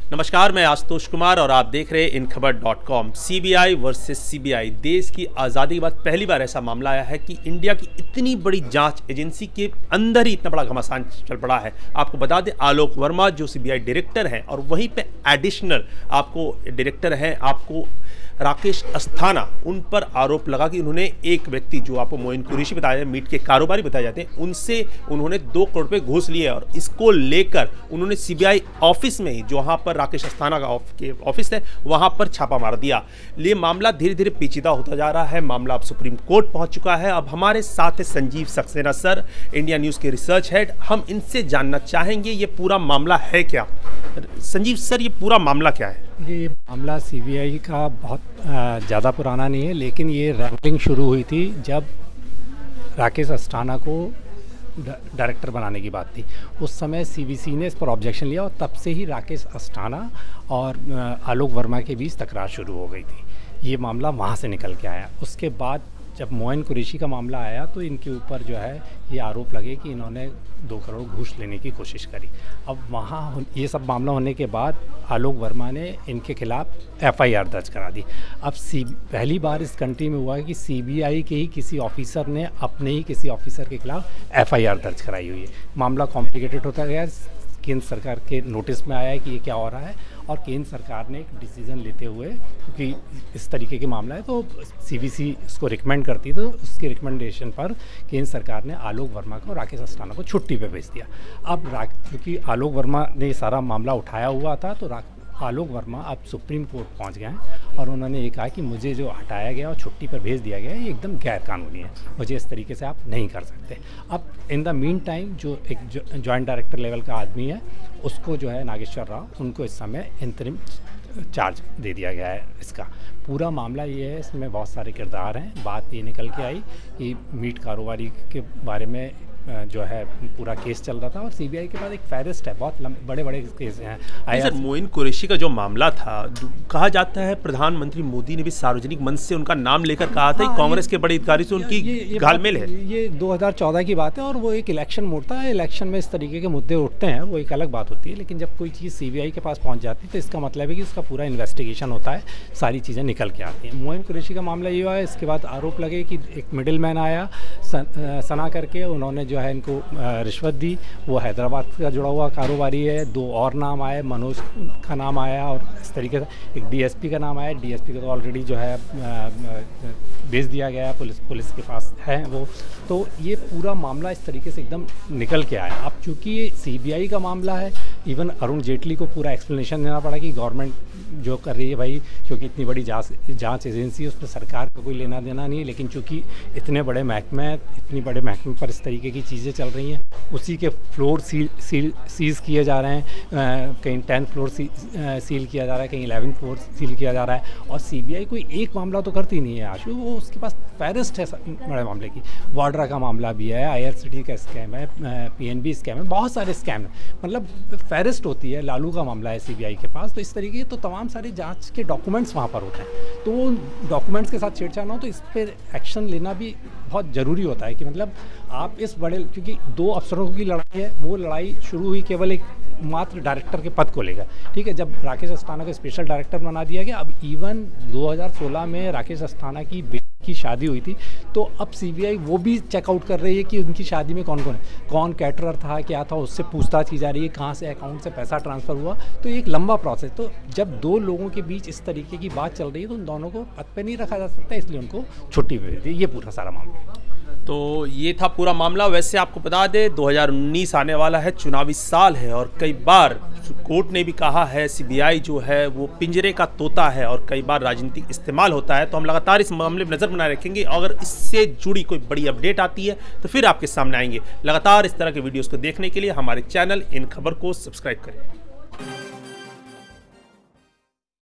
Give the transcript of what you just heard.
नमस्कार, मैं आशुतोष कुमार और आप देख रहे हैं InKhabar.com। CBI versus CBI. देश की आज़ादी के बाद पहली बार ऐसा मामला आया है कि इंडिया की इतनी बड़ी जांच एजेंसी के अंदर ही इतना बड़ा घमासान चल पड़ा है। आपको बता दें, आलोक वर्मा जो सीबीआई डायरेक्टर हैं और वहीं पे एडिशनल आपको डायरेक्टर हैं आपको राकेश अस्थाना, उन पर आरोप लगा कि उन्होंने एक व्यक्ति जो आपको मोइन कुरैशी बताया, मीट के कारोबारी बताए जाते हैं, उनसे उन्होंने 2 करोड़ रुपये घूस लिए और इसको लेकर उन्होंने सीबीआई ऑफिस में ही, जहाँ पर राकेश अस्थाना का ऑफिस है, वहाँ पर छापा मार दिया। ये मामला धीरे धीरे पेचीदा होता जा रहा है। मामला अब सुप्रीम कोर्ट पहुँच चुका है। अब हमारे साथ है Sanjeev Saxena sir, India news के रिसर्च हेड। हम इनसे जानना चाहेंगे ये पूरा मामला है क्या। संजीव सर, ये पूरा मामला क्या है? ये मामला सीबीआई का बहुत ज़्यादा पुराना नहीं है, लेकिन ये रैंकलिंग शुरू हुई थी जब राकेश अस्थाना को डायरेक्टर बनाने की बात थी। उस समय सीवीसी ने इस पर ऑब्जेक्शन लिया और तब से ही राकेश अस्थाना और आलोक वर्मा के बीच तकरार शुरू हो गई थी। ये मामला वहाँ से निकल के आया। उसके बाद जब मोइन कुरैशी का मामला आया तो इनके ऊपर जो है ये आरोप लगे कि इन्होंने 2 करोड़ घूस लेने की कोशिश करी। अब वहाँ ये सब मामला होने के बाद आलोक वर्मा ने इनके खिलाफ एफआईआर दर्ज करा दी। अब पहली बार इस कंट्री में हुआ है कि सीबीआई के ही किसी ऑफिसर ने अपने ही किसी ऑफिसर के खिलाफ एफआईआर दर्ज कराई हुई है। मामला कॉम्प्लिकेटेड होता गया। केंद्र सरकार के नोटिस में आया है कि ये क्या हो रहा है और केंद्र सरकार ने एक डिसीज़न लेते हुए, क्योंकि इस तरीके के मामला है तो सीवीसी इसको रिकमेंड करती है, तो उसके रिकमेंडेशन पर केंद्र सरकार ने आलोक वर्मा को, राकेश अस्थाना को छुट्टी पे भेज दिया। अब क्योंकि आलोक वर्मा ने सारा मामला उठाया हुआ था तो आलोक वर्मा अब सुप्रीम कोर्ट पहुंच गए हैं और उन्होंने ये कहा कि मुझे जो हटाया गया और छुट्टी पर भेज दिया गया है ये एकदम गैर कानूनी है, मुझे इस तरीके से आप नहीं कर सकते। अब इन द मीन टाइम जो एक जॉइंट डायरेक्टर लेवल का आदमी है उसको जो है नागेश्वर राव, उनको इस समय इंतरिम चार्ज दे दिया गया है। इसका पूरा मामला ये है, इसमें बहुत सारे किरदार हैं। बात ये निकल के आई कि मीट कारोबारी के बारे में जो है पूरा केस चल रहा था और सीबीआई के पास एक फहरिस्त है, बहुत बड़े बड़े केस हैं। सर, मोइन कुरैशी का जो मामला था, कहा जाता है प्रधानमंत्री मोदी ने भी सार्वजनिक मंच से उनका नाम लेकर कहा था कि कांग्रेस के बड़े अधिकारी से उनकी घालमेल है। ये 2014 की बात है और वो एक इलेक्शन मोड़ता है। इलेक्शन में इस तरीके के मुद्दे उठते हैं, वो एक अलग बात होती है। लेकिन जब कोई चीज़ सीबीआई के पास पहुँच जाती है तो इसका मतलब है कि उसका पूरा इन्वेस्टिगेशन होता है, सारी चीज़ें निकल के आती हैं। मोइन कुरैशी का मामला ये हुआ है। इसके बाद आरोप लगे कि एक मिडिल मैन आया सना करके, उन्होंने जो है इनको रिश्वत दी। वो हैदराबाद का जुड़ा हुआ कारोबारी है। 2 और नाम आए, मनोज का नाम आया और इस तरीके से एक डीएसपी का नाम आया। डीएसपी का तो ऑलरेडी जो है भेज दिया गया है, पुलिस के पास है वो। तो ये पूरा मामला इस तरीके से एकदम निकल के आया। अब चूँकि ये सीबीआई का मामला है, इवन अरुण जेटली को पूरा एक्सप्लेनेशन देना पड़ा कि गवर्नमेंट जो कर रही है भाई, क्योंकि इतनी बड़ी जांच एजेंसी है, उस पर सरकार का कोई लेना देना नहीं है। लेकिन चूँकि इतने बड़े महकमे पर इस तरीके की चीज़ें चल रही हैं, उसी के फ्लोर सीज किए जा रहे हैं। कहीं 10th फ्लोर सील किया जा रहा है, कहीं 11th फ्लोर सील किया जा रहा है। और सीबीआई कोई एक मामला तो करती नहीं है आशु, वो उसके पास फहरिस्त है बड़े मामले की। वाड्रा का मामला भी है, आईआरसीटी का स्कैम है, पीएनबी स्कैम है, बहुत सारे स्कैम है। मतलब फहरिस्त होती है। लालू का मामला है सीबीआई के पास। तो इस तरीके तो तमाम सारे जांच के डॉक्यूमेंट्स वहाँ पर होते हैं। तो वो डॉक्यूमेंट्स के साथ छेड़छाड़ हो तो इस पर एक्शन लेना भी बहुत ज़रूरी होता है कि मतलब आप इस बड़े, क्योंकि 2 अफसरों की लड़ाई है, वो लड़ाई शुरू हुई केवल एक मात्र डायरेक्टर के पद को लेकर। ठीक है, जब राकेश अस्थाना को स्पेशल डायरेक्टर बना दिया गया, अब इवन 2016 में राकेश अस्थाना की बेटी की शादी हुई थी, तो अब सीबीआई वो भी चेकआउट कर रही है कि उनकी शादी में कौन कौन है, कौन कैटरर था, क्या था, उससे पूछताछ की जा रही है, कहाँ से अकाउंट से पैसा ट्रांसफ़र हुआ। तो एक लंबा प्रोसेस। तो जब 2 लोगों के बीच इस तरीके की बात चल रही है तो उन दोनों को पद पे नहीं रखा जा सकता, इसलिए उनको छुट्टी भेज दी। ये पूरा सारा मामला। तो ये था पूरा मामला। वैसे आपको बता दें 2019 आने वाला है, चुनावी साल है और कई बार कोर्ट ने भी कहा है सीबीआई जो है वो पिंजरे का तोता है और कई बार राजनीतिक इस्तेमाल होता है। तो हम लगातार इस मामले में नज़र बनाए रखेंगे। अगर इससे जुड़ी कोई बड़ी अपडेट आती है तो फिर आपके सामने आएंगे। लगातार इस तरह के वीडियोज़ को देखने के लिए हमारे चैनल इन खबर को सब्सक्राइब करें।